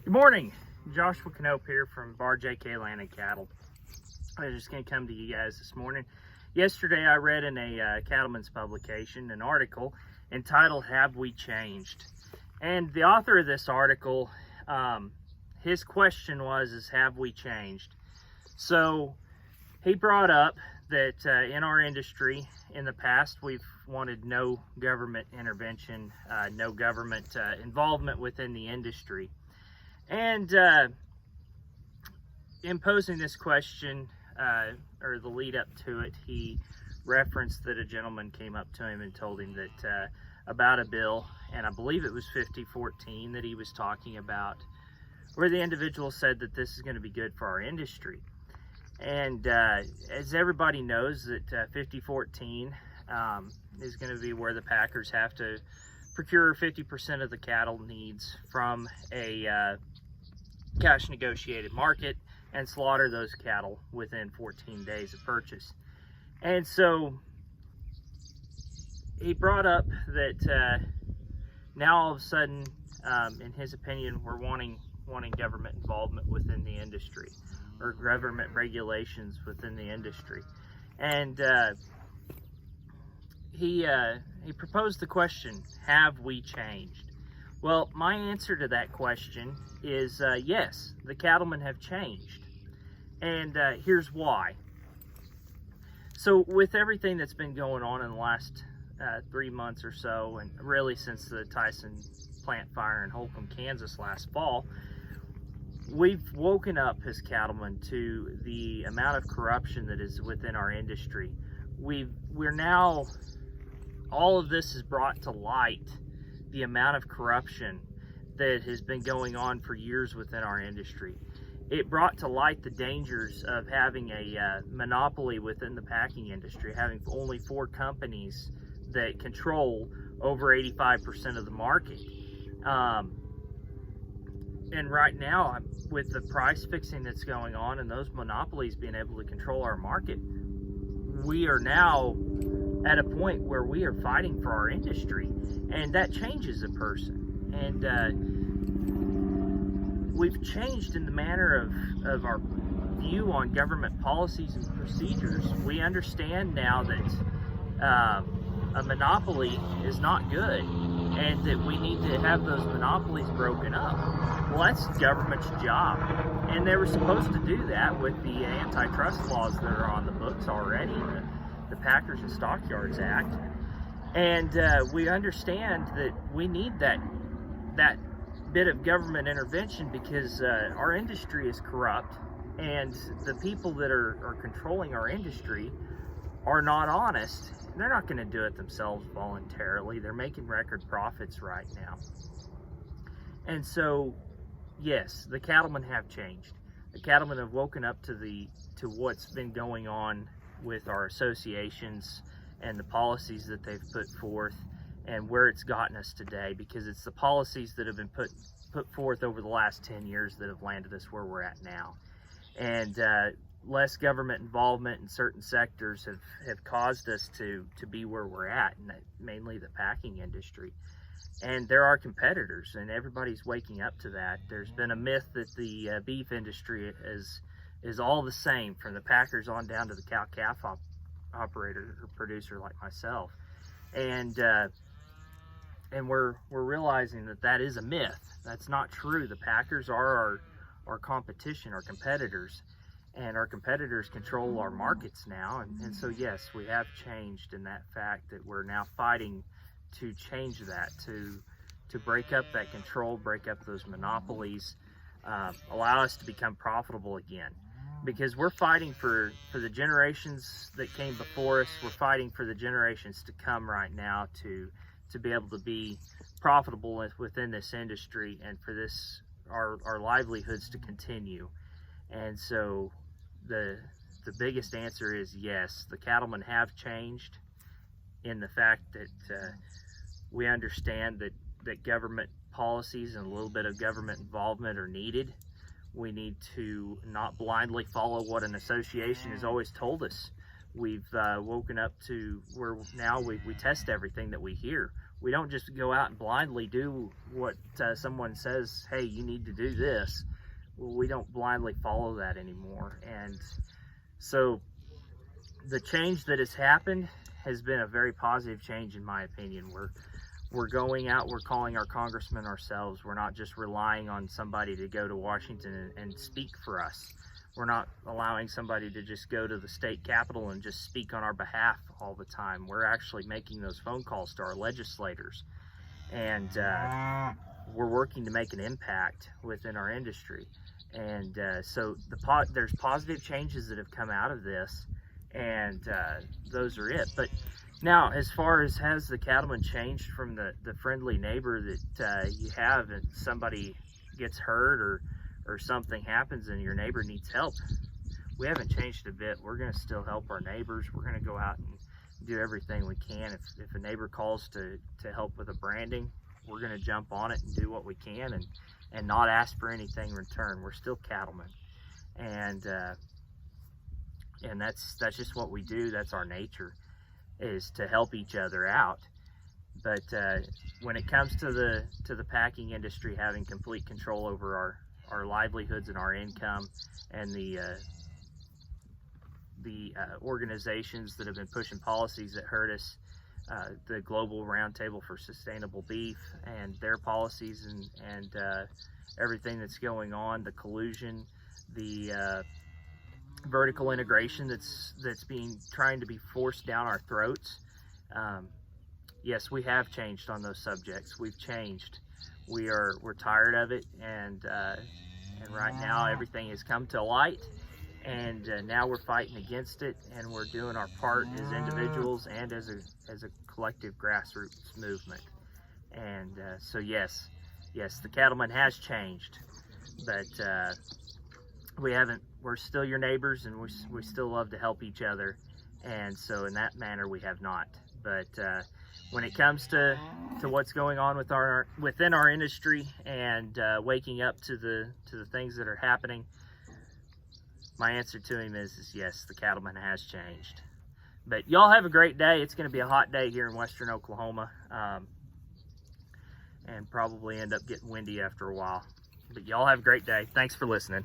Good morning, Joshua Knope here from Bar JK Land and Cattle. I'm just going to come to you guys this morning. Yesterday I read in a Cattlemen's publication an article entitled "Have We Changed?" And the author of this article, his question was, have we changed? So he brought up that in our industry in the past we've wanted no government intervention, no government involvement within the industry. And in posing this question, or the lead up to it, he referenced that a gentleman came up to him and told him that about a bill, and I believe it was 5014 that he was talking about, where the individual said that this is going to be good for our industry. And as everybody knows, that 5014 is going to be where the packers have to procure 50% of the cattle needs from a cash negotiated market and slaughter those cattle within 14 days of purchase. And so he brought up that now all of a sudden, in his opinion, we're wanting government involvement within the industry, or government regulations within the industry. And he proposed the question, have we changed? Well, my answer to that question is yes, the cattlemen have changed. And here's why. So with everything that's been going on in the last 3 months or so, and really since the Tyson plant fire in Holcomb, Kansas last fall, we've woken up as cattlemen to the amount of corruption that is within our industry. We're now, all of this is brought to light, the amount of corruption that has been going on for years within our industry. It brought to light the dangers of having a monopoly within the packing industry, having only 4 companies that control over 85% of the market. And right now, with the price fixing that's going on and those monopolies being able to control our market, we are now at a point where we are fighting for our industry, and that changes a person. And we've changed in the manner of our view on government policies and procedures. We understand now that a monopoly is not good, and that we need to have those monopolies broken up. Well, that's government's job, and they were supposed to do that with the antitrust laws that are on the books already, the Packers and Stockyards Act. And we understand that we need that bit of government intervention because our industry is corrupt, and the people that are controlling our industry are not honest. They're not going to do it themselves voluntarily. They're making record profits right now. And so, yes, the cattlemen have changed. The cattlemen have woken up to what's been going on with our associations and the policies that they've put forth and where it's gotten us today, because it's the policies that have been put forth over the last 10 years that have landed us where we're at now. And less government involvement in certain sectors have caused us to be where we're at, and mainly the packing industry. And there are competitors, and everybody's waking up to that. There's been a myth that the beef industry is all the same, from the packers on down to the cow-calf operator or producer like myself. And we're realizing that is a myth. That's not true. The packers are our competition, our competitors, and our competitors control our markets now. And so yes, we have changed in that fact that we're now fighting to change that, to break up that control, break up those monopolies, allow us to become profitable again. Because we're fighting for the generations that came before us. We're fighting for the generations to come right now to be able to be profitable within this industry, and for this our livelihoods to continue. And so the biggest answer is yes, the cattlemen have changed, in the fact that we understand that government policies and a little bit of government involvement are needed. We need to not blindly follow what an association has always told us. We've woken up to where now we test everything that we hear. We don't just go out and blindly do what someone says, hey, you need to do this. We don't blindly follow that anymore. And so the change that has happened has been a very positive change, in my opinion. We're going out, we're calling our congressmen ourselves. We're not just relying on somebody to go to Washington and speak for us. We're not allowing somebody to just go to the state capitol and just speak on our behalf all the time. We're actually making those phone calls to our legislators. And we're working to make an impact within our industry. And so there's positive changes that have come out of this, and those are it. But now, as far as has the cattleman changed from the friendly neighbor that you have, and somebody gets hurt or something happens and your neighbor needs help, we haven't changed a bit. We're going to still help our neighbors. We're going to go out and do everything we can. If a neighbor calls to help with a branding, we're going to jump on it and do what we can and not ask for anything in return. We're still cattlemen, and that's just what we do. That's our nature, is to help each other out. But when it comes to the packing industry having complete control over our livelihoods and our income, and the organizations that have been pushing policies that hurt us, the Global Roundtable for Sustainable Beef and their policies and everything that's going on, the collusion, the vertical integration that's trying to be forced down our throats. Yes, we have changed on those subjects. We've changed. We're tired of it, and right now everything has come to light, and now we're fighting against it, and we're doing our part as individuals and as a collective grassroots movement. And so yes, the cattleman has changed, but we're still your neighbors, and we still love to help each other, and so in that manner we have not. But when it comes to what's going on within our industry and waking up to the things that are happening, my answer to him is yes, the cattleman has changed. But y'all have a great day. It's going to be a hot day here in western Oklahoma, and probably end up getting windy after a while. But y'all have a great day. Thanks for listening.